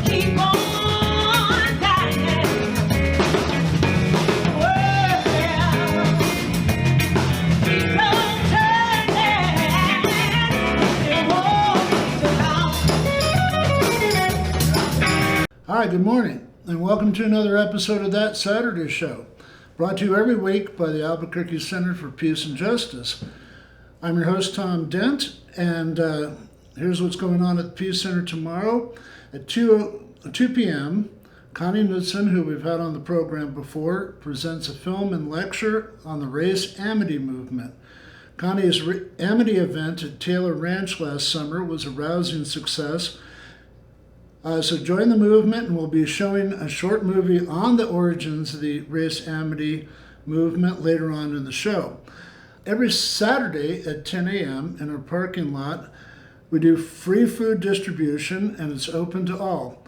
keep on dying. Well, keep on turning. It won't survive. Hi, good morning, and welcome to another episode of That Saturday Show, brought to you every week by the Albuquerque Center for Peace and Justice. I'm your host, Tom Dent, and here's what's going on at the Peace Center tomorrow. At 2 p.m., Connie Knudsen, who we've had on the program before, presents a film and lecture on the Race Amity movement. Connie's Amity event at Taylor Ranch last summer was a rousing success. So join the movement, and we'll be showing a short movie on the origins of the Race Amity movement later on in the show. Every Saturday at 10 a.m. in our parking lot, we do free food distribution, and it's open to all.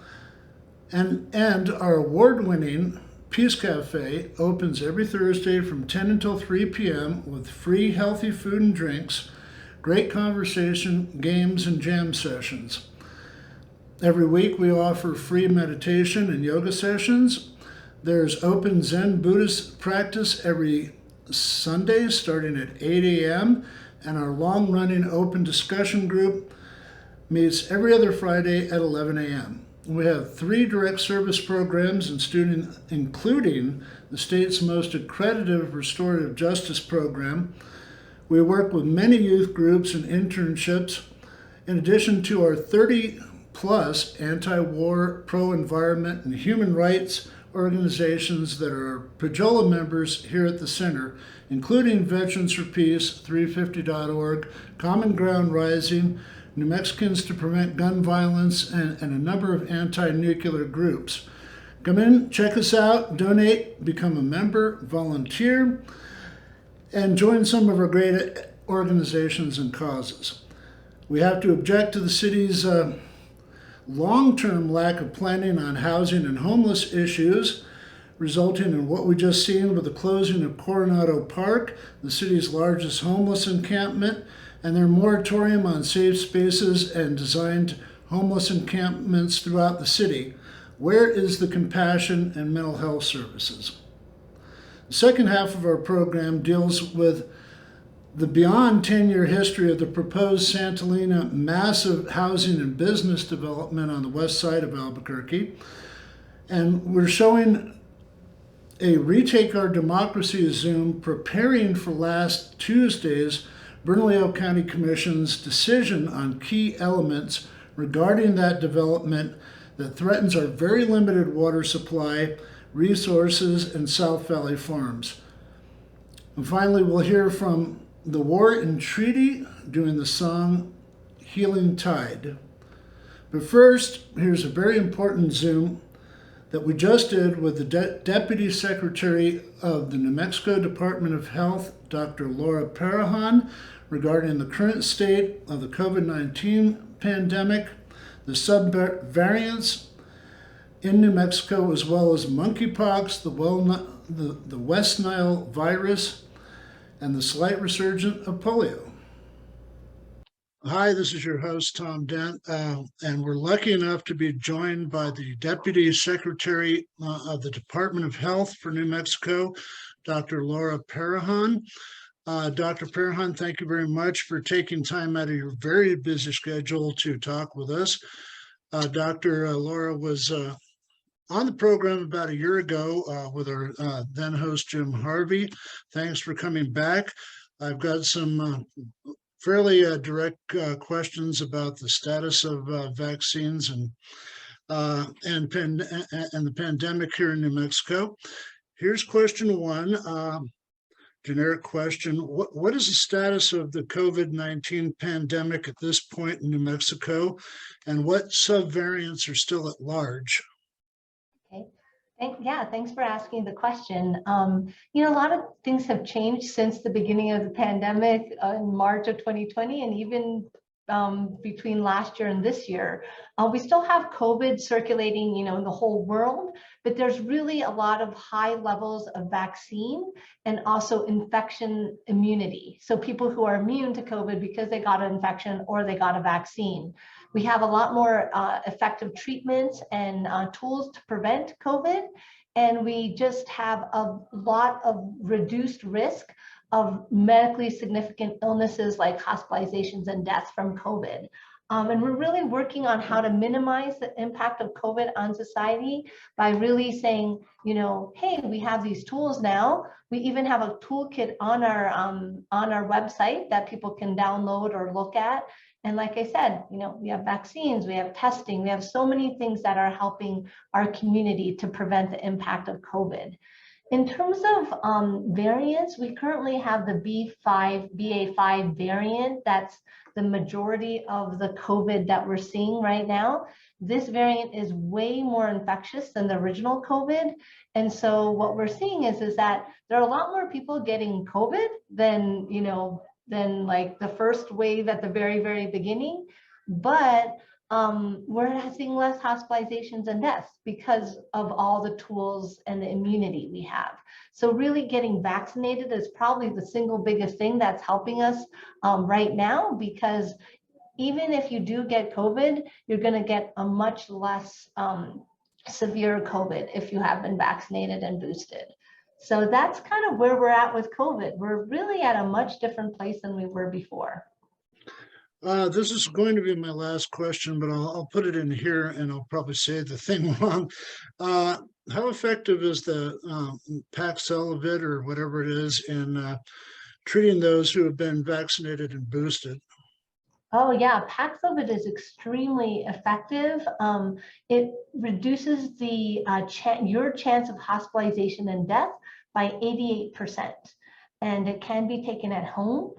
And our award-winning Peace Cafe opens every Thursday from 10 until 3 p.m. with free healthy food and drinks, great conversation, games, and jam sessions. Every week we offer free meditation and yoga sessions. There's open Zen Buddhist practice every Sunday starting at 8 a.m. and our long-running open discussion group meets every other Friday at 11 a.m. We have 3 direct service programs including the state's most accredited restorative justice program. We work with many youth groups and internships in addition to our 30-plus anti-war, pro-environment, and human rights organizations that are Pajola members here at the center, including Veterans for Peace, 350.org, Common Ground Rising, New Mexicans to Prevent Gun Violence, and a number of anti-nuclear groups. Come in, check us out, donate, become a member, volunteer, and join some of our great organizations and causes. We have to object to the city's long-term lack of planning on housing and homeless issues, resulting in what we just seen with the closing of Coronado Park, the city's largest homeless encampment, and their moratorium on safe spaces and designed homeless encampments throughout the city. Where is the compassion and mental health services? The second half of our program deals with the beyond 10-year history of the proposed Santolina massive housing and business development on the west side of Albuquerque. And we're showing a Retake Our Democracy Zoom preparing for last Tuesday's Bernalillo County Commission's decision on key elements regarding that development that threatens our very limited water supply, resources, and South Valley farms. And finally, we'll hear from The War and Treaty doing the song Healing Tide. But first, here's a very important Zoom that we just did with the Deputy Secretary of the New Mexico Department of Health, Dr. Laura Parajon, regarding the current state of the COVID-19 pandemic, the subvariants in New Mexico, as well as Monkey Pox, the West Nile virus, and the slight resurgence of polio. Hi, this is your host, Tom Dent, and we're lucky enough to be joined by the Deputy Secretary of the Department of Health for New Mexico, Dr. Laura Parajon. Dr. Parajon, thank you very much for taking time out of your very busy schedule to talk with us. Dr. Laura was on the program about a year ago with our then host, Jim Harvey. Thanks for coming back. I've got some fairly direct questions about the status of vaccines and the pandemic here in New Mexico. Here's question 1, generic question. What is the status of the COVID-19 pandemic at this point in New Mexico, and what subvariants are still at large? Yeah, thanks for asking the question. A lot of things have changed since the beginning of the pandemic in March of 2020, and even between last year and this year. We still have COVID circulating, in the whole world, but there's really a lot of high levels of vaccine and also infection immunity. So people who are immune to COVID because they got an infection or they got a vaccine. We have a lot more effective treatments and tools to prevent COVID. And we just have a lot of reduced risk of medically significant illnesses like hospitalizations and deaths from COVID. And we're really working on how to minimize the impact of COVID on society by really saying, you know, hey, we have these tools now. We even have a toolkit on our website that people can download or look at. And like I said, you know, we have vaccines, we have testing, we have so many things that are helping our community to prevent the impact of COVID. In terms of variants, we currently have the BA5 variant. That's the majority of the COVID that we're seeing right now. This variant is way more infectious than the original COVID. And so what we're seeing is that there are a lot more people getting COVID than, you know, than like the first wave at the very, very beginning. But we're seeing less hospitalizations and deaths because of all the tools and the immunity we have. So really getting vaccinated is probably the single biggest thing that's helping us right now, because even if you do get COVID, you're going to get a much less severe COVID if you have been vaccinated and boosted. So that's kind of where we're at with COVID. We're really at a much different place than we were before. This is going to be my last question, but I'll put it in here and I'll probably say the thing wrong. How effective is the Paxlovid or whatever it is in treating those who have been vaccinated and boosted? Oh yeah, Paxlovid is extremely effective. It reduces the your chance of hospitalization and death by 88%, and it can be taken at home.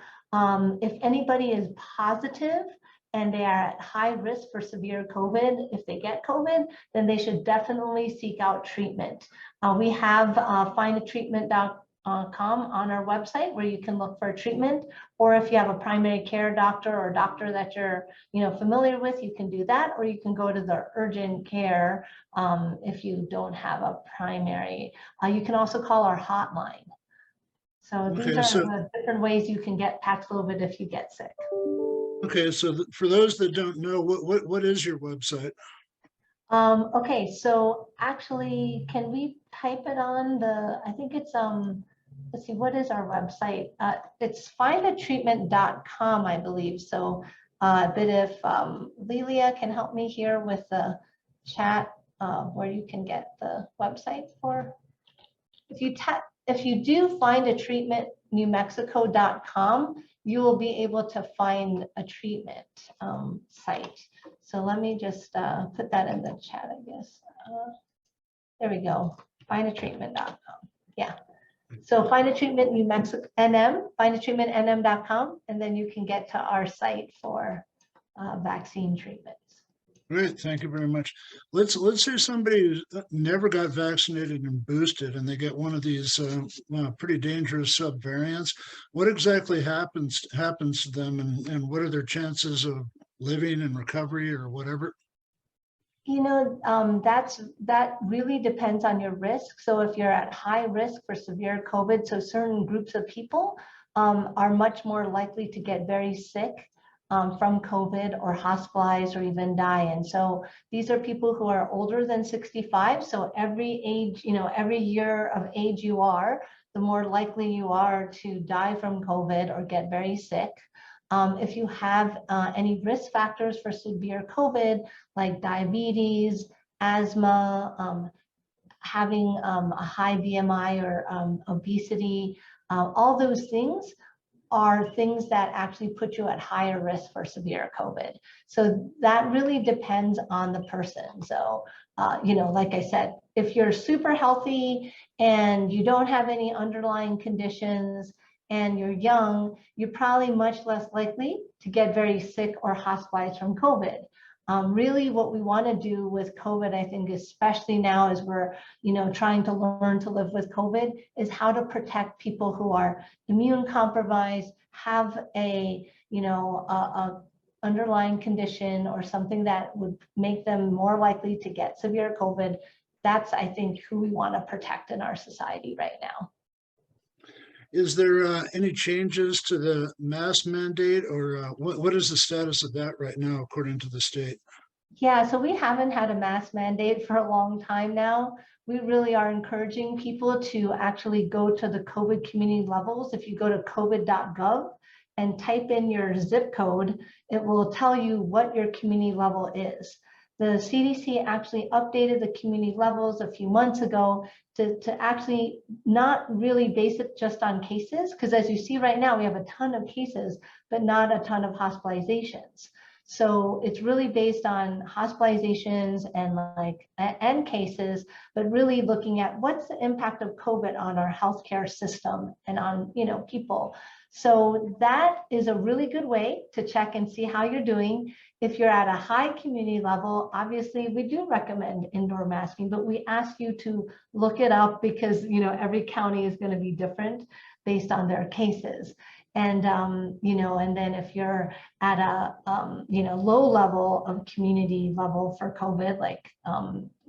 If anybody is positive and they are at high risk for severe COVID, if they get COVID, then they should definitely seek out treatment. We have findatreatment.com on our website where you can look for a treatment, or if you have a primary care doctor or doctor that you're familiar with, you can do that, or you can go to the urgent care if you don't have a primary. You can also call our hotline. So these are the different ways you can get Paxlovid if you get sick. Okay, so for those that don't know, what is your website? Okay, so actually, can we type it on the, I think it's, let's see, what is our website? It's findatreatment.com, I believe. So, but if Lelia can help me here with the chat where you can get the website for, if you do findatreatmentnewmexico.com, you will be able to find a treatment site. So let me just put that in the chat, I guess. There we go, findatreatment.com. Yeah. So findatreatment New Mexico NM, findatreatmentnm.com, and then you can get to our site for vaccine treatments. Great, thank you very much. Let's say somebody who never got vaccinated and boosted, and they get one of these pretty dangerous subvariants. What exactly happens to them, and what are their chances of living and recovery or whatever? That really depends on your risk. So if you're at high risk for severe COVID, so certain groups of people are much more likely to get very sick from COVID or hospitalized or even die. And so these are people who are older than 65. So every age, every year of age you are, the more likely you are to die from COVID or get very sick. If you have any risk factors for severe COVID, like diabetes, asthma, having a high BMI or obesity, all those things are things that actually put you at higher risk for severe COVID. So that really depends on the person. So, like I said, if you're super healthy and you don't have any underlying conditions and you're young, you're probably much less likely to get very sick or hospitalized from COVID. Really what we want to do with COVID, I think, especially now as we're, trying to learn to live with COVID, is how to protect people who are immune compromised, have a underlying condition or something that would make them more likely to get severe COVID. That's, I think, who we want to protect in our society right now. Is there any changes to the mask mandate, or what is the status of that right now, according to the state? Yeah, so we haven't had a mask mandate for a long time now. We really are encouraging people to actually go to the COVID community levels. If you go to covid.gov and type in your zip code, it will tell you what your community level is. The CDC actually updated the community levels a few months ago to actually not really base it just on cases, because as you see right now, we have a ton of cases, but not a ton of hospitalizations. So it's really based on hospitalizations and cases, but really looking at what's the impact of COVID on our healthcare system and on people. So that is a really good way to check and see how you're doing. If you're at a high community level, obviously we do recommend indoor masking, but we ask you to look it up because every county is going to be different based on their cases. And and then if you're at a low level of community level for COVID, like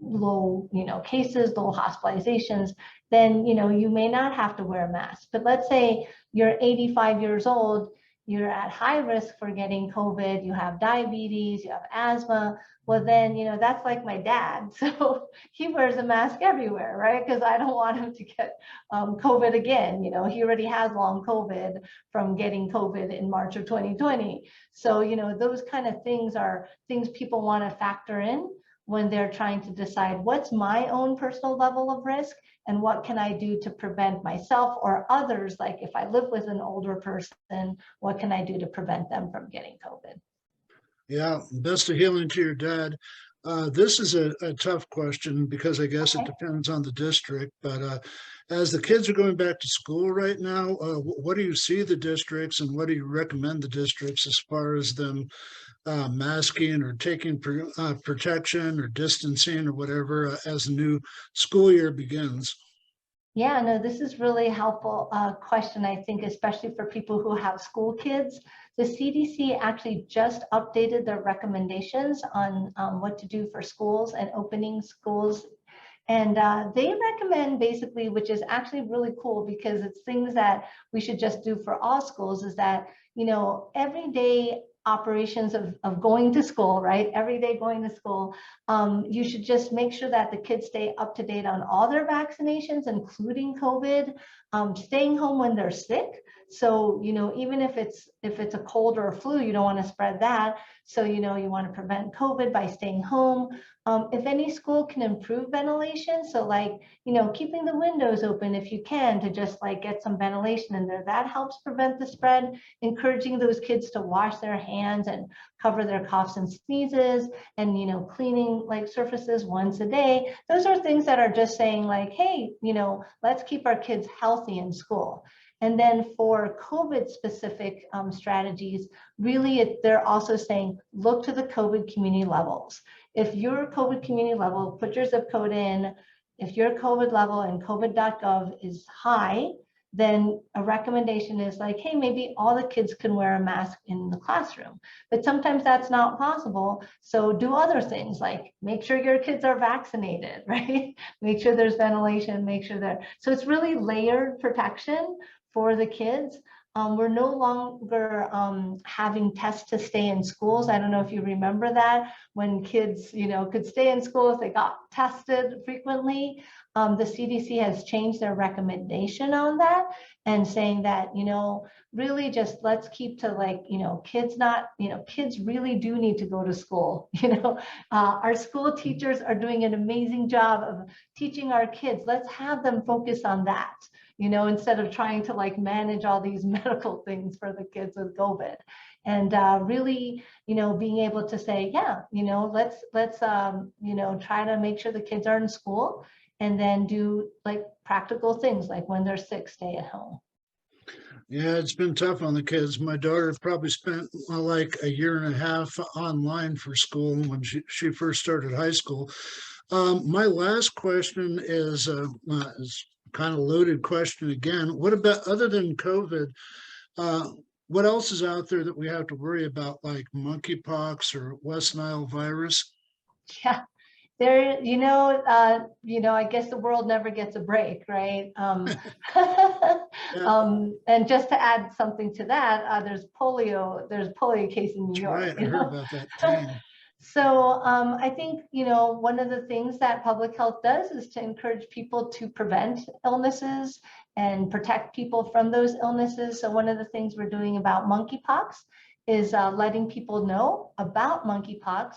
low cases, low hospitalizations, then you may not have to wear a mask. But let's say you're 85 years old, you're at high risk for getting COVID, you have diabetes, you have asthma. Well, then, that's like my dad. So he wears a mask everywhere, right? Because I don't want him to get COVID again. He already has long COVID from getting COVID in March of 2020. So, those kind of things are things people want to factor in when they're trying to decide what's my own personal level of risk and what can I do to prevent myself or others. Like if I live with an older person, what can I do to prevent them from getting COVID? Yeah, best of healing to your dad. This is a tough question because I guess it depends on the district. But as the kids are going back to school right now, what do you see the districts and what do you recommend the districts as far as them masking or taking protection or distancing or whatever as the new school year begins? Yeah, no, this is really helpful question, I think, especially for people who have school kids. The CDC actually just updated their recommendations on what to do for schools and opening schools. And they recommend basically, which is actually really cool because it's things that we should just do for all schools, is that, everyday operations of going to school, right? Every day going to school, you should just make sure that the kids stay up to date on all their vaccinations, including COVID, staying home when they're sick. So, even if it's a cold or a flu, you don't want to spread that. So, you want to prevent COVID by staying home. If any school can improve ventilation, so keeping the windows open if you can to just get some ventilation in there, that helps prevent the spread. Encouraging those kids to wash their hands and cover their coughs and sneezes, and cleaning surfaces once a day. Those are things that are just saying hey, let's keep our kids healthy in school. And then for COVID specific strategies, really they're also saying, look to the COVID community levels. If your COVID community level, put your zip code in. If your COVID level in covid.gov is high, then a recommendation is hey, maybe all the kids can wear a mask in the classroom. But sometimes that's not possible. So do other things like make sure your kids are vaccinated, right? Make sure there's ventilation, make sure that. So it's really layered protection for the kids. We're no longer having tests to stay in schools. I don't know if you remember that when kids, could stay in school if they got tested frequently. The CDC has changed their recommendation on that and saying that, really just let's keep to kids not, kids really do need to go to school. Our school teachers are doing an amazing job of teaching our kids. Let's have them focus on that. Instead of trying to manage all these medical things for the kids with COVID. And really, being able to say, yeah, let's try to make sure the kids are in school and then do practical things like when they're sick, stay at home. Yeah, it's been tough on the kids. My daughter probably spent a year and a half online for school when she first started high school. My last question is kind of loaded question again. What about, other than COVID, what else is out there that we have to worry about, like monkey pox or West Nile virus? Yeah, There, I guess the world never gets a break, right? And just to add something to that, there's polio case in New That's York. right. I heard about that too. So I think, one of the things that public health does is to encourage people to prevent illnesses and protect people from those illnesses. So one of the things we're doing about monkeypox is letting people know about monkeypox.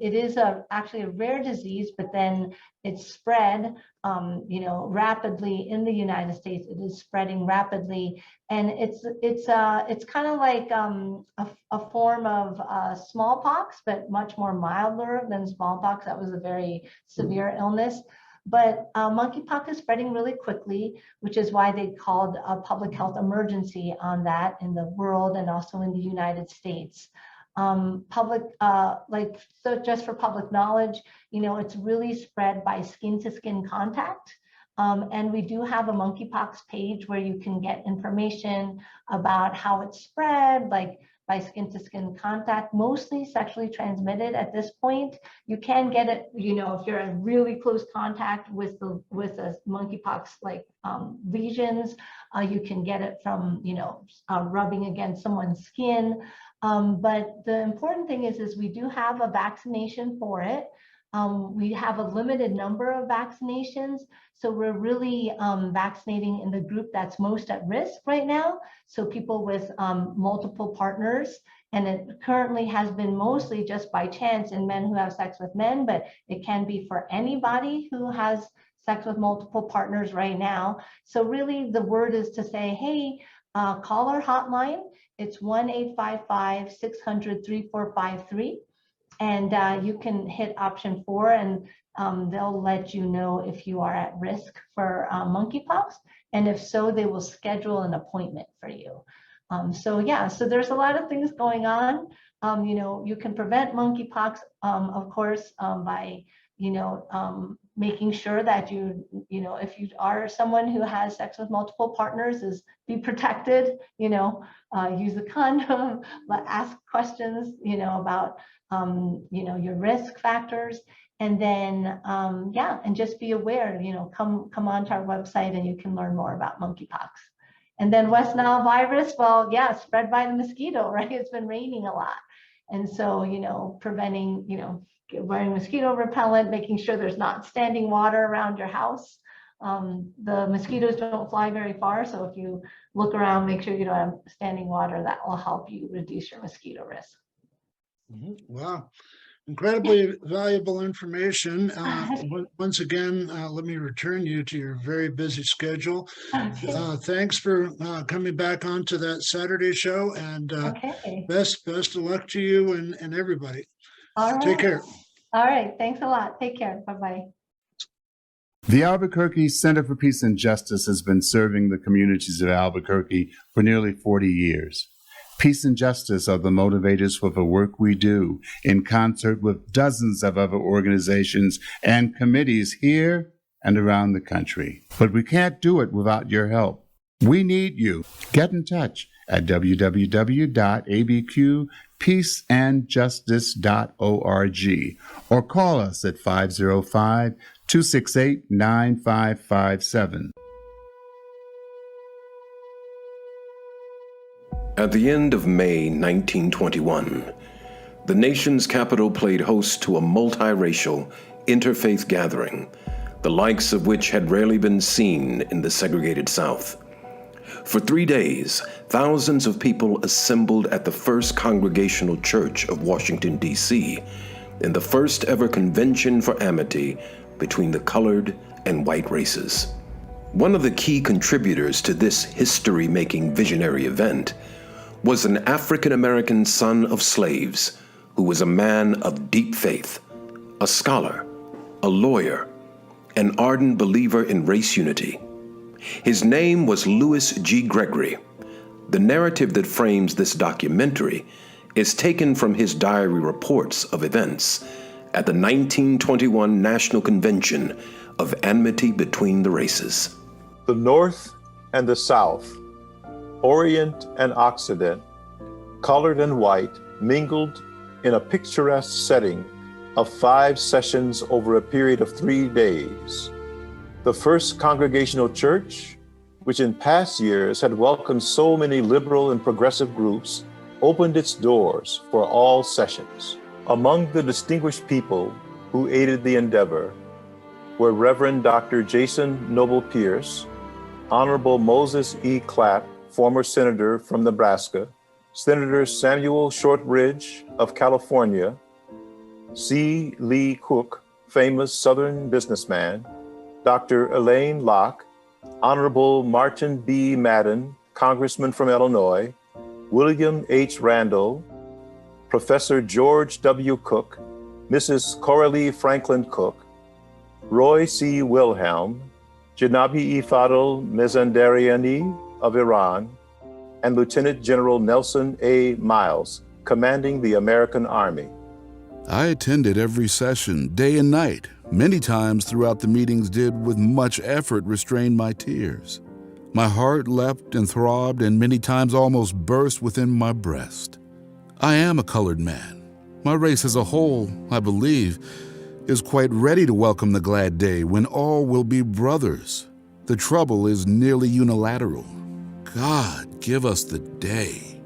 It is actually a rare disease, but then it's spread, rapidly in the United States. It is spreading rapidly, and it's kind of like a form of smallpox, but much more milder than smallpox. That was a very severe illness. But monkeypox is spreading really quickly, which is why they called a public health emergency on that in the world and also in the United States. So just for public knowledge, it's really spread by skin to skin contact. And we do have a monkeypox page where you can get information about how it's spread, like by skin to skin contact, mostly sexually transmitted at this point. You can get it, if you're in really close contact with a monkeypox lesions, you can get it from, rubbing against someone's skin. But the important thing is we do have a vaccination for it. We have a limited number of vaccinations. So we're really vaccinating in the group that's most at risk right now. So people with multiple partners. And it currently has been mostly just by chance in men who have sex with men, but it can be for anybody who has sex with multiple partners right now. So really the word is to say, hey, call our hotline. It's 1-855-600-3453. And you can hit option 4 and they'll let you know if you are at risk for monkeypox. And if so, they will schedule an appointment for you. So there's a lot of things going on. You can prevent monkeypox, of course, by, making sure that if you are someone who has sex with multiple partners, is be protected, use a condom, ask questions, about, your risk factors. And then, and just be aware, come onto our website and you can learn more about monkeypox. And then West Nile virus, spread by the mosquito, right? It's been raining a lot. And so, preventing, wearing mosquito repellent, making sure there's not standing water around your house. The mosquitoes don't fly very far. So if you look around, make sure you don't have standing water. That will help you reduce your mosquito risk. Wow. Incredibly valuable information. Once again, let me return you to your very busy schedule. Okay. Thanks for coming back onto that Saturday show, and Okay. best of luck to you and everybody. All right. Take care. All right. Thanks a lot. Take care. Bye-bye. The Albuquerque Center for Peace and Justice has been serving the communities of Albuquerque for nearly 40 years. Peace and justice are the motivators for the work we do, in concert with dozens of other organizations and committees here and around the country. But we can't do it without your help. We need you. Get in touch at www.abqpeaceandjustice.org or call us at 505-268-9557. At the end of May 1921, the nation's capital played host to a multiracial, interfaith gathering, the likes of which had rarely been seen in the segregated South. For 3 days, thousands of people assembled at the First Congregational Church of Washington, D.C., in the first ever convention for amity between the colored and white races. One of the key contributors to this history-making visionary event was an African-American son of slaves who was a man of deep faith, a scholar, a lawyer, an ardent believer in race unity. His name was Louis G. Gregory. The narrative that frames this documentary is taken from his diary reports of events at the 1921 National Convention of Amity Between the Races. The North and the South, Orient and Occident, colored and white, mingled in a picturesque setting of 5 sessions over a period of 3 days. The First Congregational Church, which in past years had welcomed so many liberal and progressive groups, opened its doors for all sessions. Among the distinguished people who aided the endeavor were Reverend Dr. Jason Noble Pierce, Honorable Moses E. Clapp, former senator from Nebraska, Senator Samuel Shortridge of California, C. Lee Cook, famous Southern businessman, Dr. Elaine Locke, Honorable Martin B. Madden, Congressman from Illinois, William H. Randall, Professor George W. Cook, Mrs. Coralie Franklin Cook, Roy C. Wilhelm, Janabi Ifadel Mezandariani of Iran, and Lieutenant General Nelson A. Miles, commanding the American Army. I attended every session, day and night. Many times throughout the meetings did with much effort restrain my tears. My heart leapt and throbbed and many times almost burst within my breast. I am a colored man. My race as a whole, I believe, is quite ready to welcome the glad day when all will be brothers. The trouble is nearly unilateral. God, give us the day.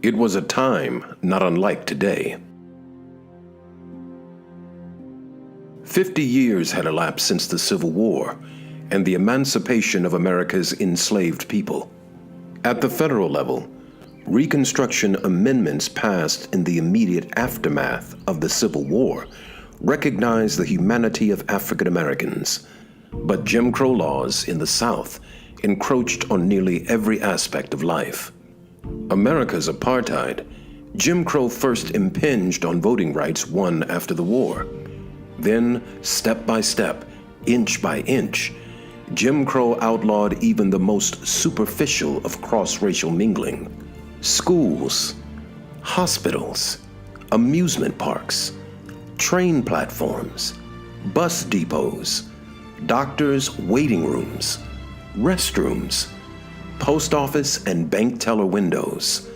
It was a time not unlike today. 50 years had elapsed since the Civil War and the emancipation of America's enslaved people. At the federal level, Reconstruction amendments passed in the immediate aftermath of the Civil War recognized the humanity of African Americans, but Jim Crow laws in the South encroached on nearly every aspect of life. America's apartheid, Jim Crow first impinged on voting rights won after the war. Then, step by step, inch by inch, Jim Crow outlawed even the most superficial of cross-racial mingling. Schools, hospitals, amusement parks, train platforms, bus depots, doctors' waiting rooms, restrooms, post office and bank teller windows.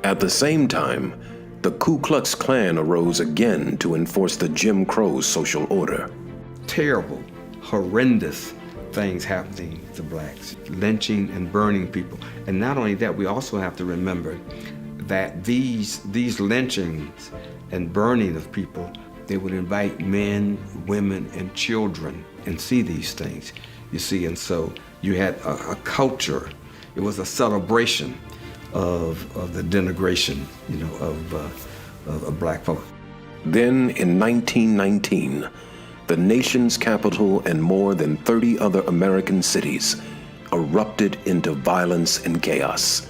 At the same time, the Ku Klux Klan arose again to enforce the Jim Crow social order. Terrible, horrendous things happening to blacks, lynching and burning people. And not only that, we also have to remember that these lynchings and burning of people, they would invite men, women, and children and see these things, you see. And so you had a culture, it was a celebration of the denigration, of black folk. Then in 1919, the nation's capital and more than 30 other American cities erupted into violence and chaos,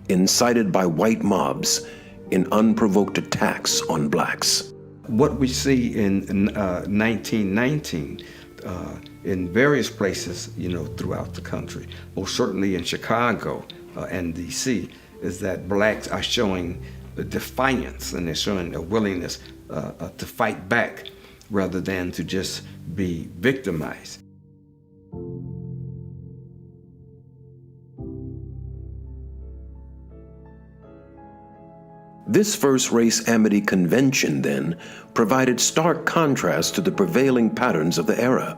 incited by white mobs in unprovoked attacks on blacks. What we see in 1919 in various places, throughout the country, most certainly in Chicago and DC, is that blacks are showing defiance and they're showing a willingness to fight back rather than to just be victimized. This first Race Amity convention, then, provided stark contrast to the prevailing patterns of the era.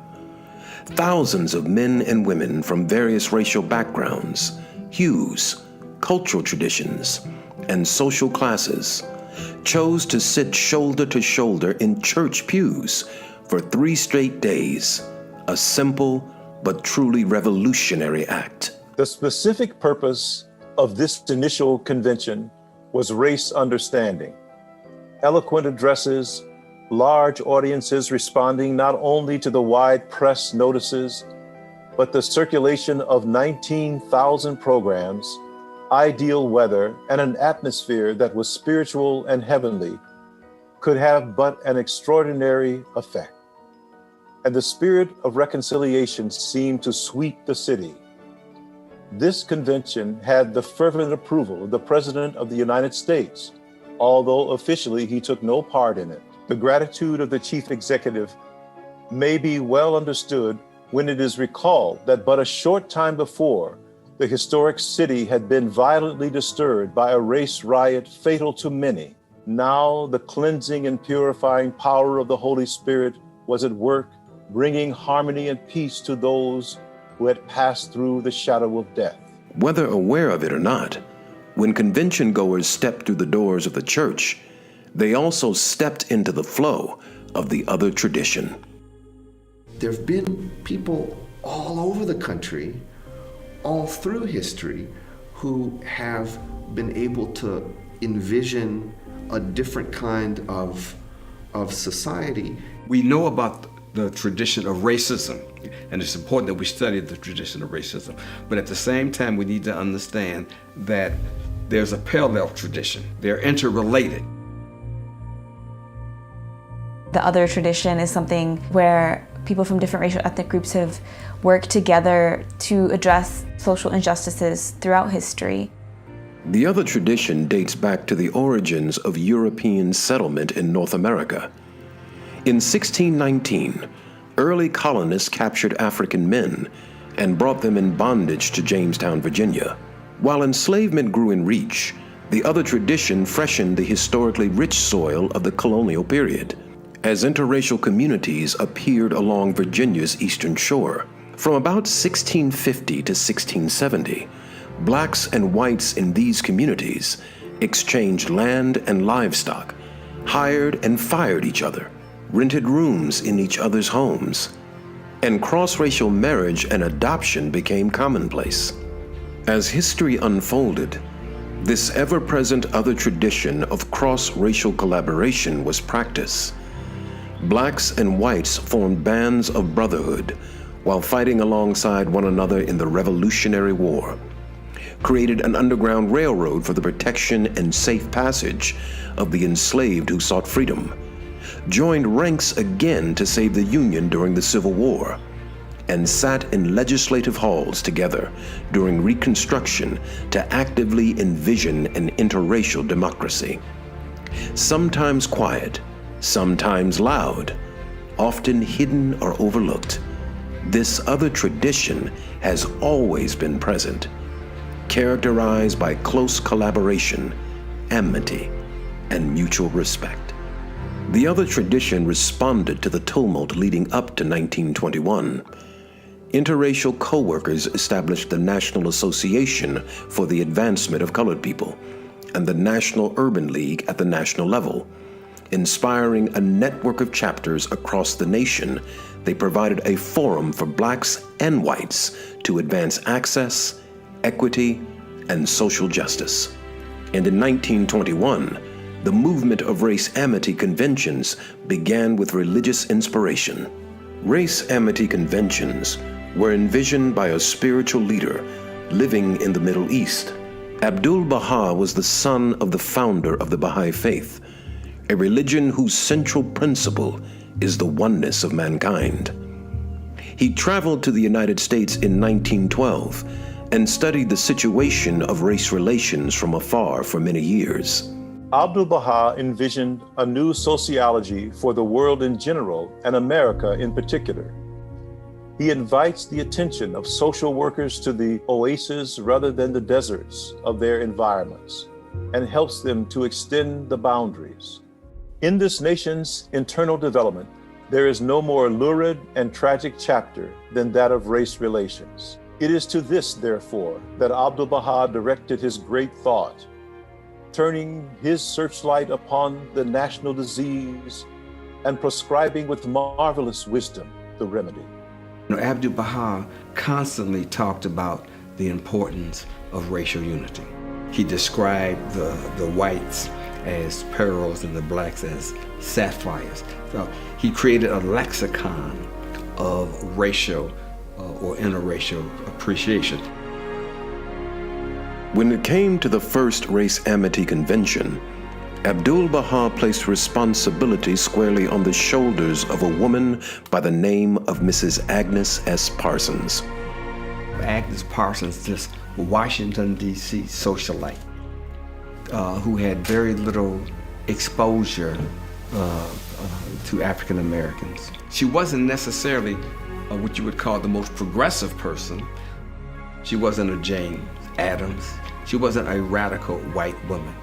Thousands of men and women from various racial backgrounds, hues, cultural traditions, and social classes chose to sit shoulder to shoulder in church pews for 3 straight days, a simple but truly revolutionary act. The specific purpose of this initial convention was race understanding. Eloquent addresses, large audiences responding not only to the wide press notices, but the circulation of 19,000 programs, ideal weather, and an atmosphere that was spiritual and heavenly could have but an extraordinary effect. And the spirit of reconciliation seemed to sweep the city. This convention had the fervent approval of the President of the United States, although officially he took no part in it. The gratitude of the Chief Executive may be well understood when it is recalled that but a short time before, the historic city had been violently disturbed by a race riot fatal to many. Now the cleansing and purifying power of the Holy Spirit was at work, bringing harmony and peace to those who had passed through the shadow of death. Whether aware of it or not, when convention goers stepped through the doors of the church, they also stepped into the flow of the other tradition. There have been people all over the country, all through history, who have been able to envision a different kind of society. We know about the tradition of racism, and it's important that we study the tradition of racism. But at the same time, we need to understand that there's a parallel tradition. They're interrelated. The other tradition is something where people from different racial ethnic groups have worked together to address social injustices throughout history. The other tradition dates back to the origins of European settlement in North America. In 1619, early colonists captured African men and brought them in bondage to Jamestown, Virginia. While enslavement grew in reach, the other tradition freshened the historically rich soil of the colonial period, as interracial communities appeared along Virginia's eastern shore. From about 1650 to 1670, blacks and whites in these communities exchanged land and livestock, hired and fired each other, rented rooms in each other's homes, and cross-racial marriage and adoption became commonplace. As history unfolded, this ever-present other tradition of cross-racial collaboration was practiced. Blacks and whites formed bands of brotherhood while fighting alongside one another in the Revolutionary War, created an underground railroad for the protection and safe passage of the enslaved who sought freedom, joined ranks again to save the Union during the Civil War, and sat in legislative halls together during Reconstruction to actively envision an interracial democracy. Sometimes quiet, sometimes loud, often hidden or overlooked, this other tradition has always been present, characterized by close collaboration, amity, and mutual respect. The other tradition responded to the tumult leading up to 1921. Interracial co-workers established the National Association for the Advancement of Colored People and the National Urban League at the national level. Inspiring a network of chapters across the nation, they provided a forum for blacks and whites to advance access, equity, and social justice. And in 1921, the movement of Race Amity conventions began with religious inspiration. Race Amity conventions were envisioned by a spiritual leader living in the Middle East. Abdul-Baha was the son of the founder of the Baha'i faith, a religion whose central principle is the oneness of mankind. He traveled to the United States in 1912 and studied the situation of race relations from afar for many years. Abdul-Baha envisioned a new sociology for the world in general and America in particular. He invites the attention of social workers to the oases rather than the deserts of their environments and helps them to extend the boundaries. In this nation's internal development, there is no more lurid and tragic chapter than that of race relations. It is to this, therefore, that Abdul-Baha directed his great thought, turning his searchlight upon the national disease and prescribing with marvelous wisdom the remedy. Abdul-Baha constantly talked about the importance of racial unity. He described the whites as pearls and the blacks as sapphires. So he created a lexicon of racial or interracial appreciation. When it came to the first Race Amity Convention, Abdul-Baha placed responsibility squarely on the shoulders of a woman by the name of Mrs. Agnes S. Parsons. Agnes Parsons, this Washington, D.C. socialite who had very little exposure to African Americans. She wasn't necessarily what you would call the most progressive person. She wasn't a Jane Addams. She wasn't a radical white woman,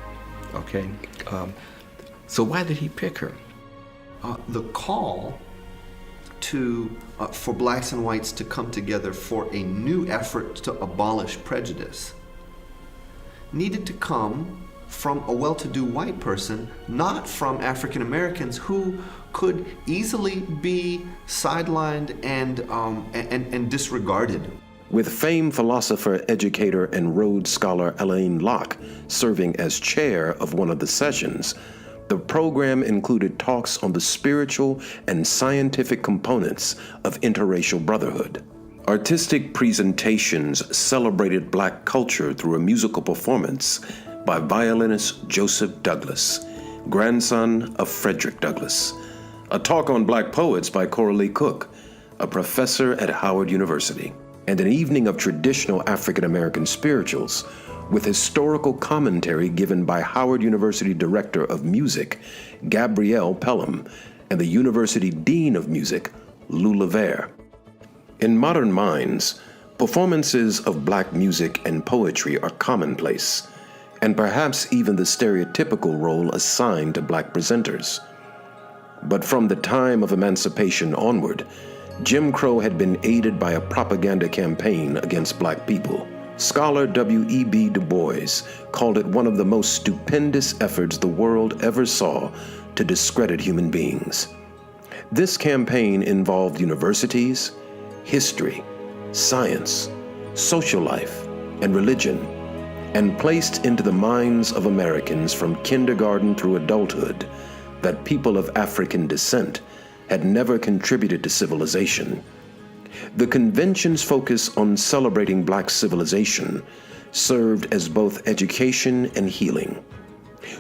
okay? So why did he pick her? The call for blacks and whites to come together for a new effort to abolish prejudice needed to come from a well-to-do white person, not from African Americans who could easily be sidelined and disregarded. With famed philosopher, educator, and Rhodes Scholar Alain Locke serving as chair of one of the sessions, the program included talks on the spiritual and scientific components of interracial brotherhood. Artistic presentations celebrated Black culture through a musical performance by violinist Joseph Douglas, grandson of Frederick Douglass, a talk on Black poets by Coralie Cook, a professor at Howard University, and an evening of traditional African American spirituals with historical commentary given by Howard University Director of Music, Gabrielle Pelham, and the University Dean of Music, Lou Levere. In modern minds, performances of Black music and poetry are commonplace, and perhaps even the stereotypical role assigned to Black presenters. But from the time of emancipation onward, Jim Crow had been aided by a propaganda campaign against Black people. Scholar W.E.B. Du Bois called it one of the most stupendous efforts the world ever saw to discredit human beings. This campaign involved universities, history, science, social life, and religion, and placed into the minds of Americans from kindergarten through adulthood that people of African descent had never contributed to civilization. The convention's focus on celebrating Black civilization served as both education and healing.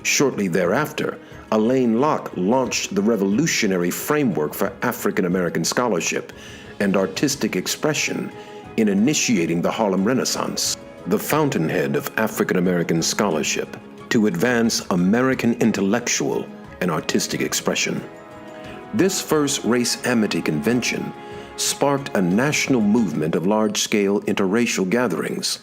Shortly thereafter, Alain Locke launched the revolutionary framework for African American scholarship and artistic expression in initiating the Harlem Renaissance, the fountainhead of African American scholarship, to advance American intellectual and artistic expression. This first Race Amity convention sparked a national movement of large-scale interracial gatherings.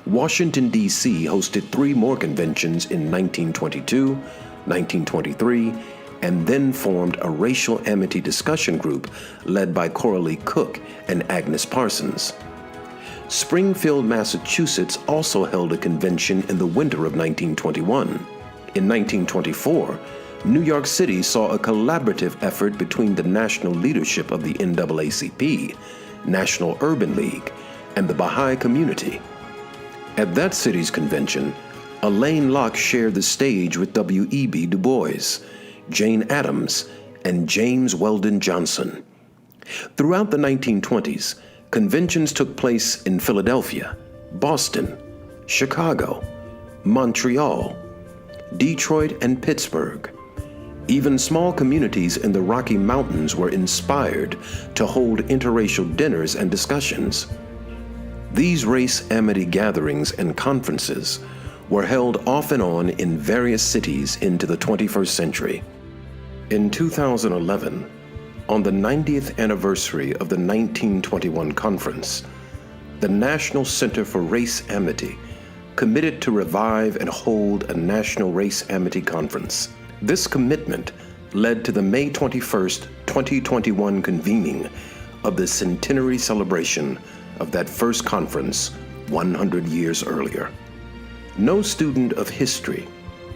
Washington, D.C. hosted 3 more conventions in 1922, 1923, and then formed a racial amity discussion group led by Coralie Cook and Agnes Parsons. Springfield, Massachusetts also held a convention in the winter of 1921. In 1924, New York City saw a collaborative effort between the national leadership of the NAACP, National Urban League, and the Baha'i community. At that city's convention, Alain Locke shared the stage with W.E.B. Du Bois, Jane Addams, and James Weldon Johnson. Throughout the 1920s, conventions took place in Philadelphia, Boston, Chicago, Montreal, Detroit, and Pittsburgh. Even small communities in the Rocky Mountains were inspired to hold interracial dinners and discussions. These race amity gatherings and conferences were held off and on in various cities into the 21st century. In 2011, on the 90th anniversary of the 1921 conference, the National Center for Race Amity committed to revive and hold a National Race Amity Conference. This commitment led to the May 21st, 2021 convening of the centenary celebration of that first conference 100 years earlier. No student of history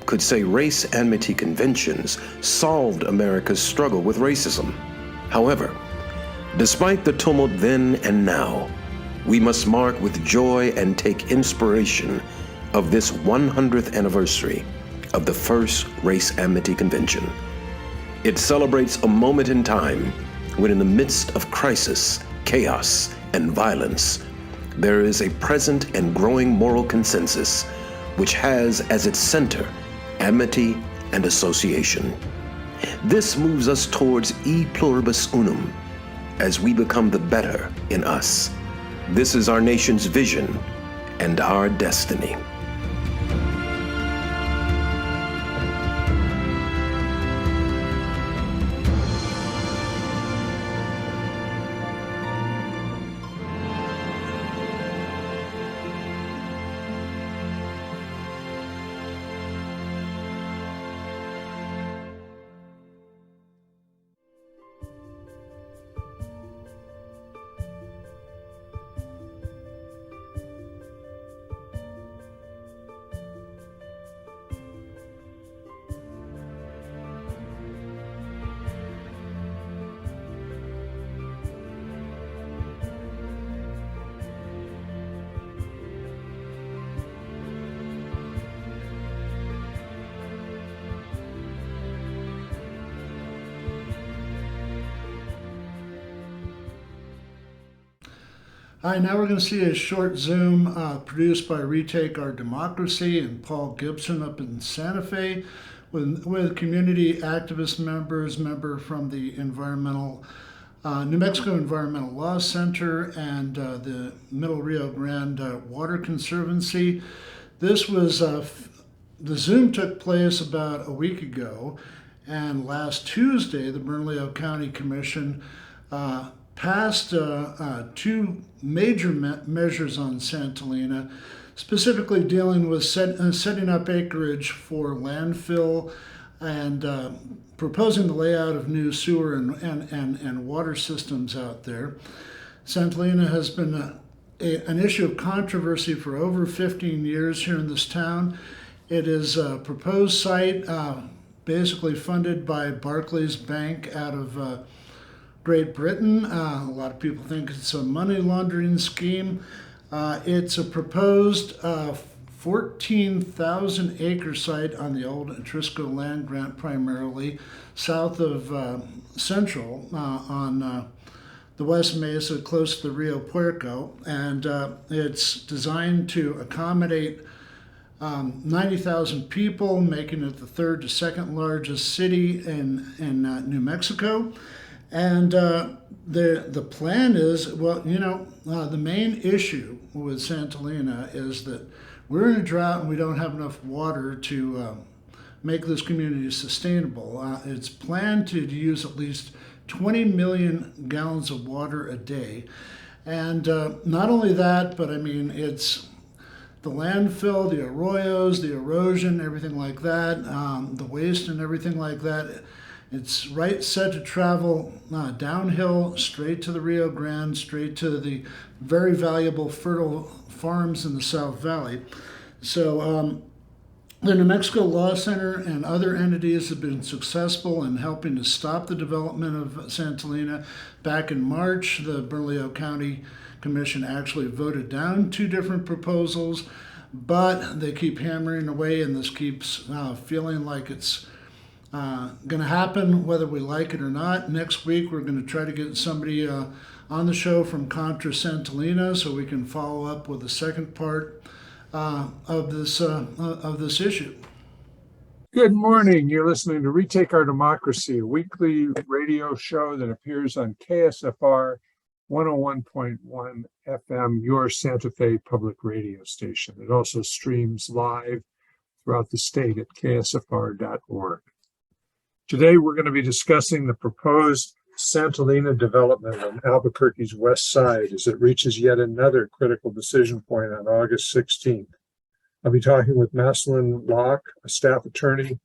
could say race amity conventions solved America's struggle with racism. However, despite the tumult then and now, we must mark with joy and take inspiration of this 100th anniversary of the first Race Amity Convention. It celebrates a moment in time when, in the midst of crisis, chaos, and violence, there is a present and growing moral consensus which has as its center amity and association. This moves us towards e pluribus unum as we become the better in us. This is our nation's vision and our destiny. All right, now we're going to see a short Zoom produced by Retake Our Democracy and Paul Gibson up in Santa Fe with community activist members, member from the New Mexico Environmental Law Center and the Middle Rio Grande Water Conservancy. This was, the Zoom took place about a week ago, and last Tuesday, the Bernalillo County Commission passed two major measures on Santolina, specifically dealing with setting up acreage for landfill and proposing the layout of new sewer and water systems out there. Santolina has been an issue of controversy for over 15 years here in this town. It is a proposed site basically funded by Barclays Bank out of Great Britain. A lot of people think it's a money laundering scheme. It's a proposed 14,000 acre site on the old Atrisco land grant, primarily south of Central on the West Mesa, close to the Rio Puerco. And it's designed to accommodate 90,000 people, making it the third to second largest city in New Mexico. And the plan is, well, the main issue with Santolina is that we're in a drought and we don't have enough water to make this community sustainable. It's planned to use at least 20 million gallons of water a day. And not only that, but I mean, it's the landfill, the arroyos, the erosion, everything like that, the waste and everything like that. It's set to travel downhill straight to the Rio Grande, straight to the very valuable fertile farms in the South Valley. So the New Mexico Law Center and other entities have been successful in helping to stop the development of Santolina. Back in March, the Bernalillo County Commission actually voted down two different proposals, but they keep hammering away, and this keeps feeling like it's going to happen whether we like it or not. Next week we're going to try to get somebody on the show from Contra Santolina so we can follow up with the second part of this issue. Good morning. You're listening to Retake Our Democracy, a weekly radio show that appears on KSFR 101.1 FM, your Santa Fe public radio station. It also streams live throughout the state at ksfr.org. Today, we're going to be discussing the proposed Santolina development on Albuquerque's west side as it reaches yet another critical decision point on August 16th. I'll be talking with Maslin Locke, a staff attorney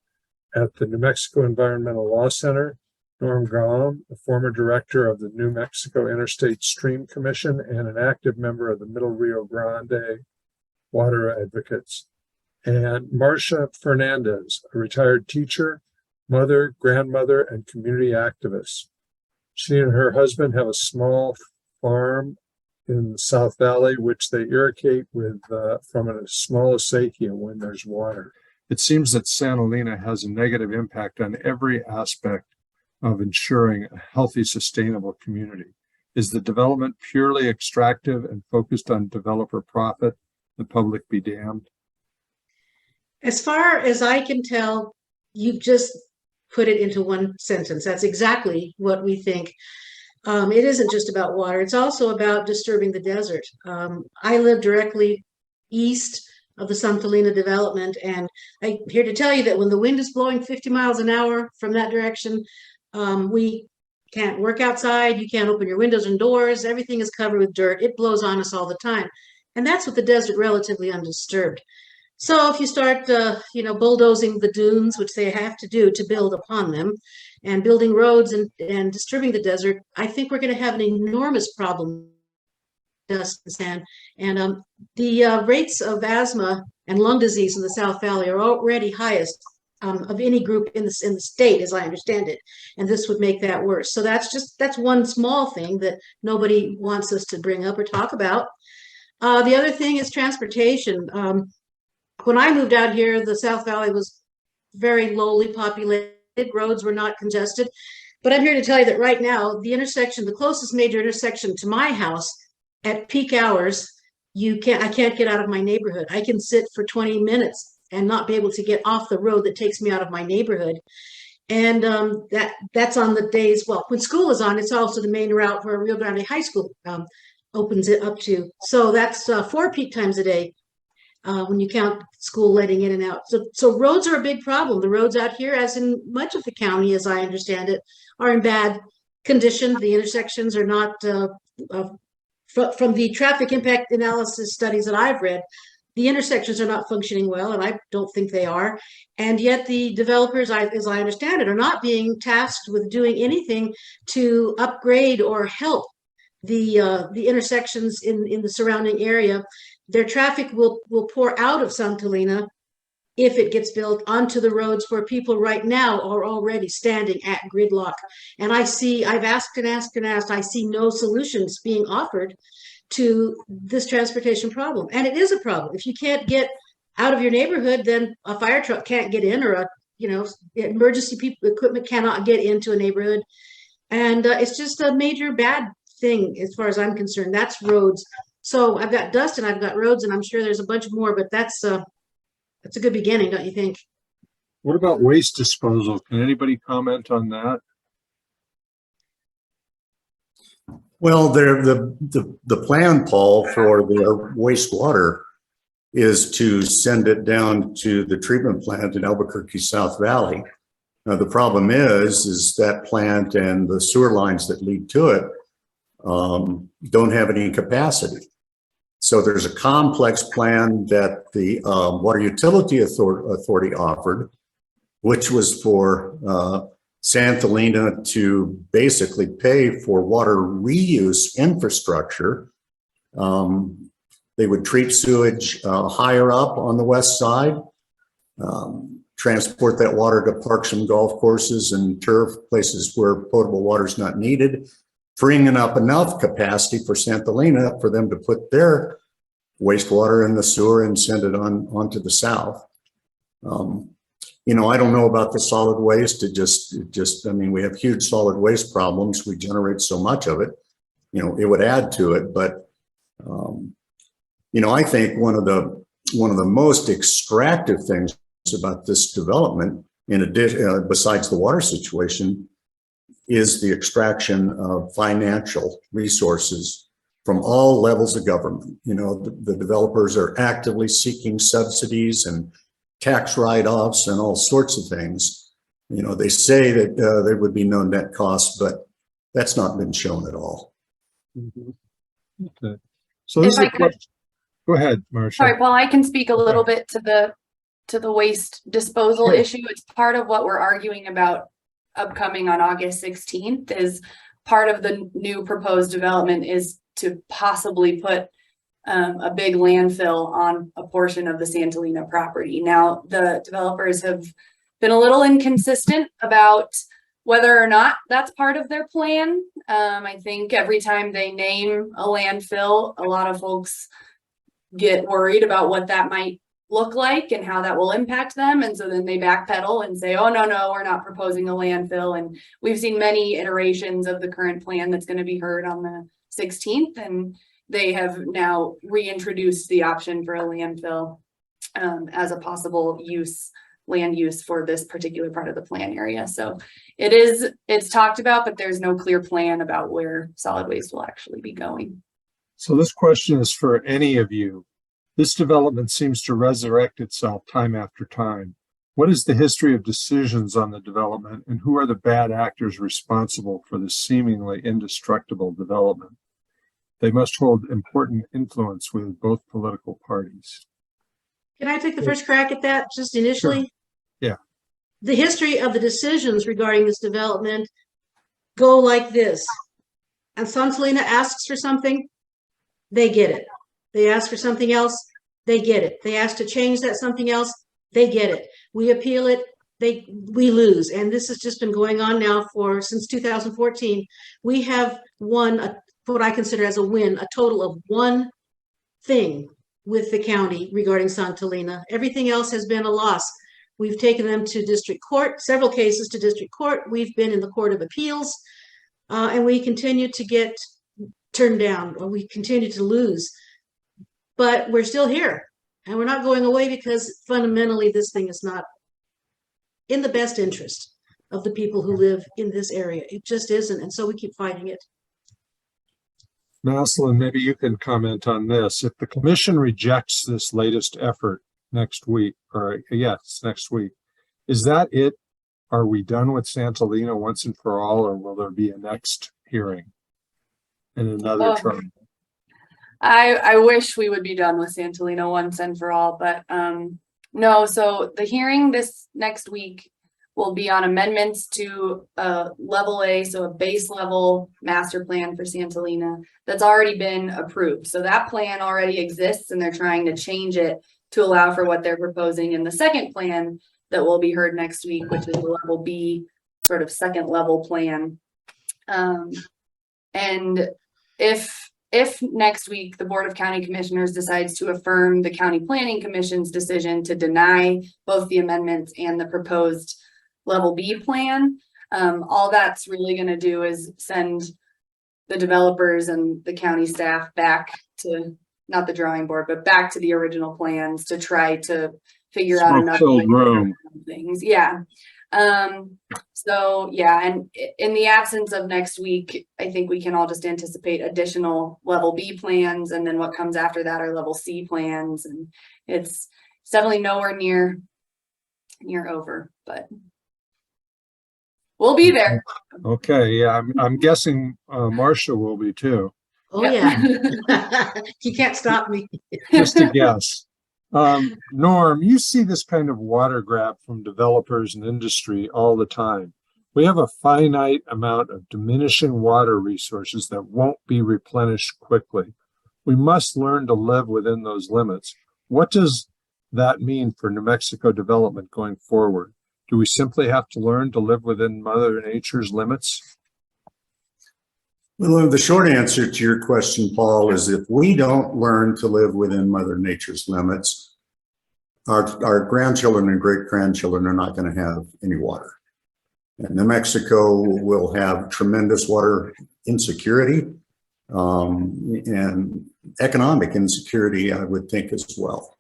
at the New Mexico Environmental Law Center, Norm Graham, a former director of the New Mexico Interstate Stream Commission and an active member of the Middle Rio Grande Water Advocates, and Marcia Fernandez, a retired teacher, mother, grandmother, and community activist. She and her husband have a small farm in the South Valley, which they irrigate with from a small acequia when there's water. It seems that Santolina has a negative impact on every aspect of ensuring a healthy, sustainable community. Is the development purely extractive and focused on developer profit? The public be damned? As far as I can tell, you've just put it into one sentence. That's exactly what we think. It isn't just about water. It's also about disturbing the desert. I live directly east of the Santolina development, and I'm here to tell you that when the wind is blowing 50 miles an hour from that direction, we can't work outside. You can't open your windows and doors. Everything is covered with dirt. It blows on us all the time. And that's with the desert relatively undisturbed. So if you start, bulldozing the dunes, which they have to do to build upon them, and building roads and disturbing the desert, I think we're going to have an enormous problem with dust and sand. And the rates of asthma and lung disease in the South Valley are already highest of any group in the state, as I understand it. And this would make that worse. So that's one small thing that nobody wants us to bring up or talk about. The other thing is transportation. When I moved out here, the South Valley was very lowly populated. Roads were not congested. But I'm here to tell you that right now, the closest major intersection to my house at peak hours, I can't get out of my neighborhood. I can sit for 20 minutes and not be able to get off the road that takes me out of my neighborhood. And that's on the days, well, when school is on, it's also the main route where Rio Grande High School opens it up to. So that's 4 peak times a day when you count school letting in and out. So roads are a big problem. The roads out here, as in much of the county, as I understand it, are in bad condition. The intersections are not, from the traffic impact analysis studies that I've read, the intersections are not functioning well, and I don't think they are. And yet the developers, as I understand it, are not being tasked with doing anything to upgrade or help the intersections in the surrounding area. Their traffic will pour out of Santolina if it gets built onto the roads where people right now are already standing at gridlock. And I've asked and asked and asked, I see no solutions being offered to this transportation problem. And it is a problem. If you can't get out of your neighborhood, then a fire truck can't get in, or emergency equipment cannot get into a neighborhood. And it's just a major bad thing as far as I'm concerned. That's roads. So I've got dust and I've got roads, and I'm sure there's a bunch more, but that's a good beginning, don't you think? What about waste disposal? Can anybody comment on that? Well, the plan, Paul, for the wastewater is to send it down to the treatment plant in Albuquerque South Valley. Now, the problem is that plant and the sewer lines that lead to it don't have any capacity. So there's a complex plan that the Water Utility Authority offered, which was for Santolina to basically pay for water reuse infrastructure. They would treat sewage higher up on the west side, transport that water to parks and golf courses and turf, places where potable water is not needed, freeing up enough capacity for Santolina for them to put their wastewater in the sewer and send it onto the south. I don't know about the solid waste. I mean, we have huge solid waste problems. We generate so much of it, it would add to it. But, I think one of the most extractive things about this development, in addition, besides the water situation, is the extraction of financial resources from all levels of government. The developers are actively seeking subsidies and tax write-offs and all sorts of things. They say that there would be no net cost, but that's not been shown at all. Mm-hmm. Okay. So this is a question. Go ahead, Marcia. Sorry, Paul, I can speak a little bit to the waste disposal issue. It's part of what we're arguing about upcoming on August 16th. Is part of the new proposed development is to possibly put a big landfill on a portion of the Santolina property. Now, the developers have been a little inconsistent about whether or not that's part of their plan. I think every time they name a landfill, a lot of folks get worried about what that might look like and how that will impact them. And so then they backpedal and say, oh, no, we're not proposing a landfill. And we've seen many iterations of the current plan that's going to be heard on the 16th. And they have now reintroduced the option for a landfill as a possible land use for this particular part of the plan area. So it's talked about, but there's no clear plan about where solid waste will actually be going. So this question is for any of you. This development seems to resurrect itself time after time. What is the history of decisions on the development, and who are the bad actors responsible for this seemingly indestructible development? They must hold important influence with both political parties. Can I take the first crack at that just initially? Sure. Yeah. The history of the decisions regarding this development go like this. And Santolina asks for something, they get it. They ask for something else, they get it. They ask to change that something else, they get it. We appeal it, we lose. And this has just been going on now since 2014. We have won what I consider as a win, a total of one thing with the county regarding Santolina. Everything else has been a loss. We've taken them to district court, several cases to district court. We've been in the Court of Appeals, and we continue to get turned down, or we continue to lose. But we're still here, and we're not going away because fundamentally this thing is not in the best interest of the people who live in this area. It just isn't, and so we keep fighting it. Maslin, maybe you can comment on this. If the commission rejects this latest effort next week, next week, is that it? Are we done with Santolina once and for all, or will there be a next hearing and another term? I wish we would be done with Santolina once and for all, but no. So the hearing this next week will be on amendments to level A, so a base level master plan for Santolina that's already been approved. So that plan already exists, and they're trying to change it to allow for what they're proposing in the second plan that will be heard next week, which is the level B, sort of second level plan. And if next week the Board of County Commissioners decides to affirm the County Planning Commission's decision to deny both the amendments and the proposed level B plan, all that's really going to do is send the developers and the county staff back to, not the drawing board, but back to the original plans to try to figure out another way to do things. Yeah. So yeah, and in the absence of next week, I think we can all just anticipate additional level B plans, and then what comes after that are level C plans, and it's definitely nowhere near over, but we'll be there. Okay, yeah, I'm guessing Marcia will be too. Oh yeah, you can't stop me. Just a guess. Norm, you see this kind of water grab from developers and industry all the time. We have a finite amount of diminishing water resources that won't be replenished quickly. We must learn to live within those limits. What does that mean for New Mexico development going forward? Do we simply have to learn to live within Mother Nature's limits? Well, the short answer to your question, Paul, is if we don't learn to live within Mother Nature's limits, our grandchildren and great-grandchildren are not going to have any water. And New Mexico will have tremendous water insecurity and economic insecurity, I would think, as well.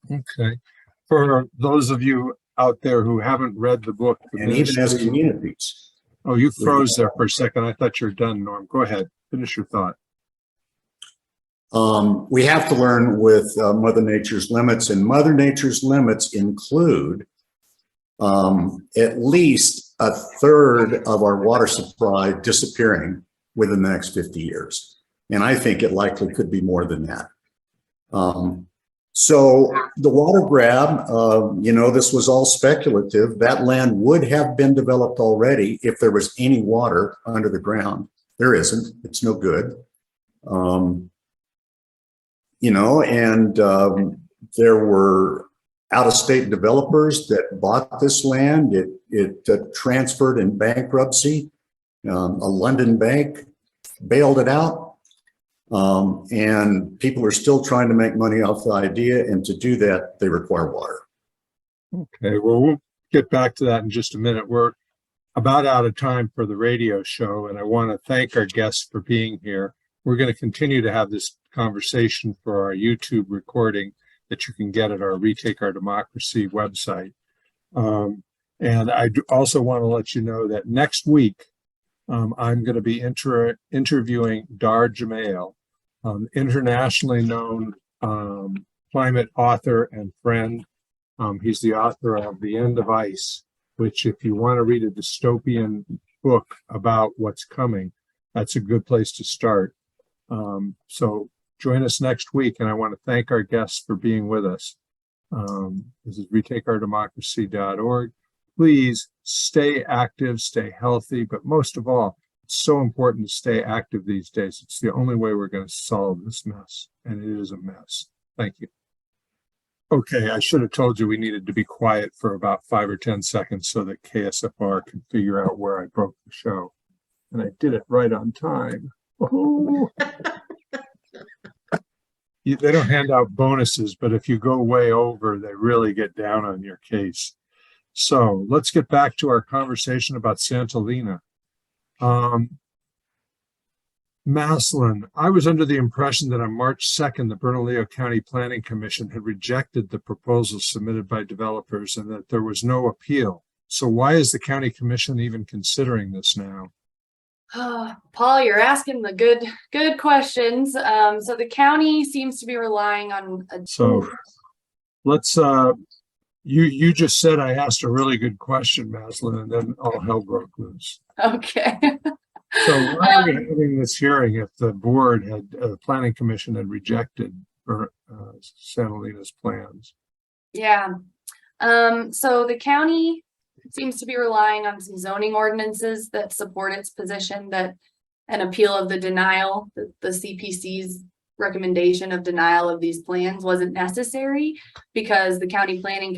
Okay. For those of you out there who haven't read the book, and even as communities. Oh, you froze there for a second. I thought you were done, Norm. Go ahead. Finish your thought. We have to learn with Mother Nature's limits, and Mother Nature's limits include at least a third of our water supply disappearing within the next 50 years. And I think it likely could be more than that. So the water grab, this was all speculative. That land would have been developed already if there was any water under the ground. There isn't. It's no good. There were out-of-state developers that bought this land. It transferred in bankruptcy. A London bank bailed it out. And people are still trying to make money off the idea, and to do that, they require water. Okay, well, we'll get back to that in just a minute. We're about out of time for the radio show, and I want to thank our guests for being here. We're going to continue to have this conversation for our YouTube recording that you can get at our Retake Our Democracy website. And I also want to let you know that next week, I'm going to be interviewing Dar Jamail, internationally known climate author and friend. He's the author of The End of Ice, which, if you want to read a dystopian book about what's coming, that's a good place to start. So join us next week, and I want to thank our guests for being with us. This is retakeourdemocracy.org. Please stay active, stay healthy, but most of all, it's so important to stay active these days. It's the only way we're going to solve this mess, and it is a mess. Thank you. Okay, I should have told you we needed to be quiet for about 5 or 10 seconds so that KSFR can figure out where I broke the show. And I did it right on time. Oh. They don't hand out bonuses, but if you go way over, they really get down on your case. So let's get back to our conversation about Santolina. Maslin, I was under the impression that on March 2nd, the Bernalillo County Planning Commission had rejected the proposals submitted by developers and that there was no appeal. So why is the county commission even considering this now? Paul, you're asking the good questions. So the county seems to be relying on So let's you just said I asked a really good question, Maslin, and then all hell broke loose. Okay. So why are we having this hearing if the board had, the planning commission had rejected Santolina's plans? Yeah. So the county seems to be relying on some zoning ordinances that support its position that an appeal of the denial, the CPC's recommendation of denial of these plans wasn't necessary because the county planning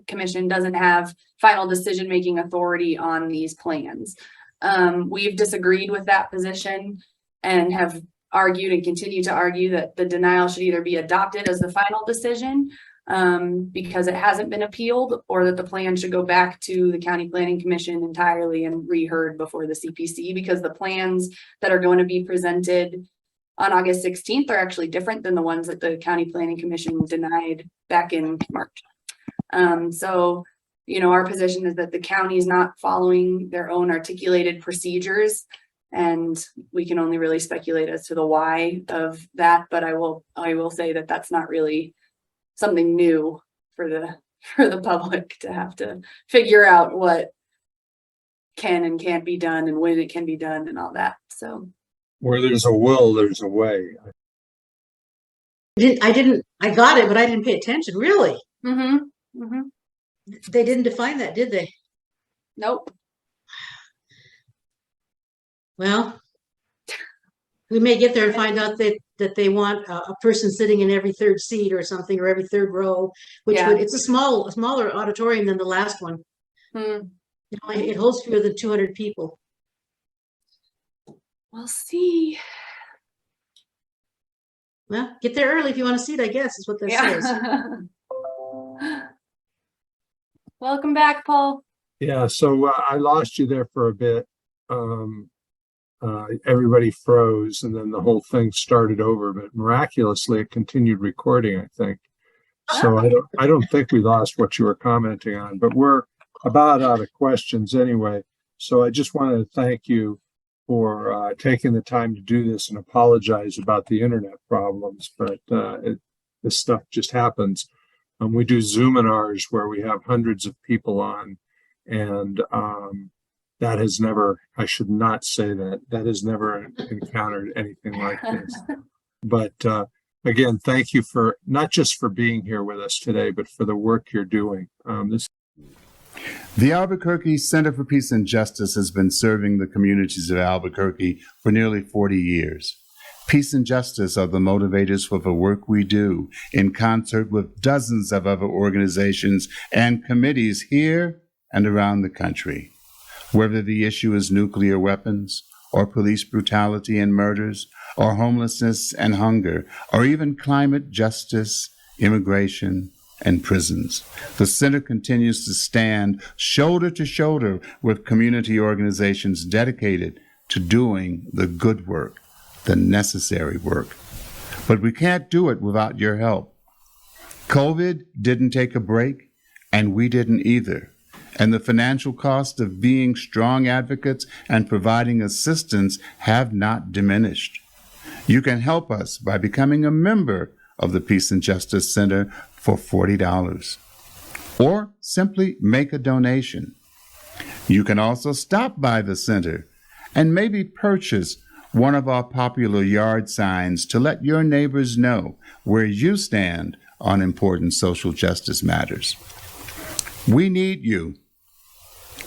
commission doesn't have final decision-making authority on these plans. We've disagreed with that position and have argued and continue to argue that the denial should either be adopted as the final decision because it hasn't been appealed, or that the plan should go back to the county planning commission entirely and reheard before the CPC, because the plans that are going to be presented on August 16th are actually different than the ones that the county planning commission denied back in March. So, you know, our position is that the county is not following their own articulated procedures, and we can only really speculate as to the why of that. But I will say that that's not really something new for the public to have to figure out what can and can't be done and when it can be done and all that. So where there's a will, there's a way. I got it, but I didn't pay attention. Really? Mm-hmm. Mm-hmm. They didn't define that, did they? Nope. Well, we may get there and find out that they want a person sitting in every third seat or something, or every third row, which Yeah. would, it's a smaller auditorium than the last one. Hmm. You know, it holds fewer than 200 people. We'll see. Well, get there early if you want a seat, I guess, is what that says. Welcome back, Paul. Yeah, so I lost you there for a bit. Everybody froze and then the whole thing started over, but miraculously it continued recording, I think. So I don't think we lost what you were commenting on, but we're about out of questions anyway. So I just wanted to thank you for taking the time to do this and apologize about the internet problems, but this stuff just happens. We do Zoominars where we have hundreds of people on, and that has never, I should not say that has never encountered anything like this. But again, thank you for not just for being here with us today, but for the work you're doing. The Albuquerque Center for Peace and Justice has been serving the communities of Albuquerque for nearly 40 years. Peace and justice are the motivators for the work we do, in concert with dozens of other organizations and committees here and around the country. Whether the issue is nuclear weapons, or police brutality and murders, or homelessness and hunger, or even climate justice, immigration, and prisons, the center continues to stand shoulder to shoulder with community organizations dedicated to doing the good work, the necessary work. But we can't do it without your help. COVID didn't take a break, and we didn't either. And the financial cost of being strong advocates and providing assistance have not diminished. You can help us by becoming a member of the Peace and Justice Center for $40, or simply make a donation. You can also stop by the center and maybe purchase one of our popular yard signs to let your neighbors know where you stand on important social justice matters. We need you.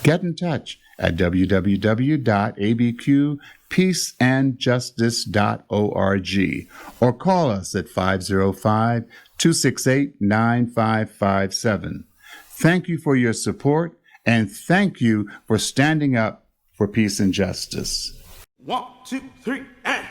Get in touch at www.abqpeaceandjustice.org or call us at 505-268-9557. Thank you for your support, and thank you for standing up for peace and justice. 1, 2, 3, and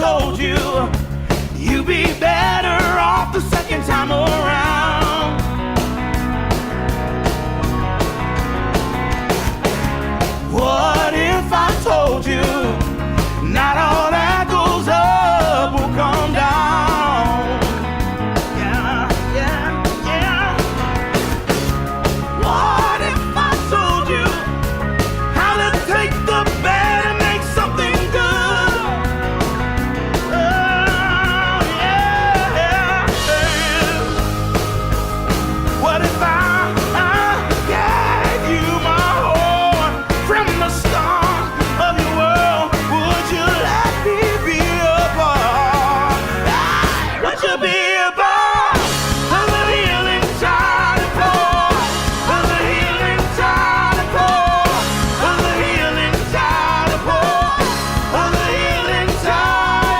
told you you'd be better off the second time around? What if I told you not all that goes up will come down? Yeah, yeah, yeah. What if I told you how to take the bad and make something good? Oh, yeah, yeah, yeah. What if I gave you my heart from the start of your world? Would you let me be a part? Would you be a part of the healing tide to pour? Of the healing tide to pour? Of the healing tide to pour? Of the healing tide.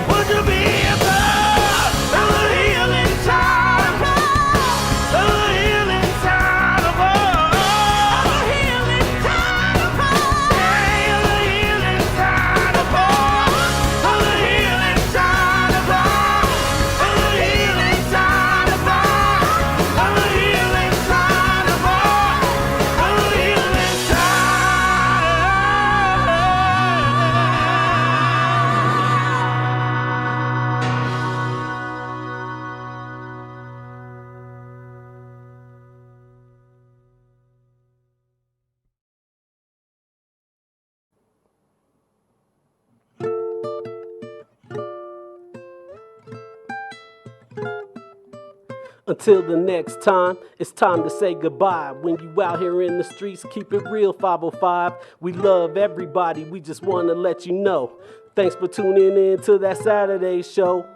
Would you be a part of the healing tide? Of the healing tide of the healing tide of the healing tide of the healing tide of the healing tide of the healing tide of the healing Until the next time, it's time to say goodbye. When you out here in the streets, keep it real, 505. We love everybody, we just want to let you know. Thanks for tuning in to that Saturday show.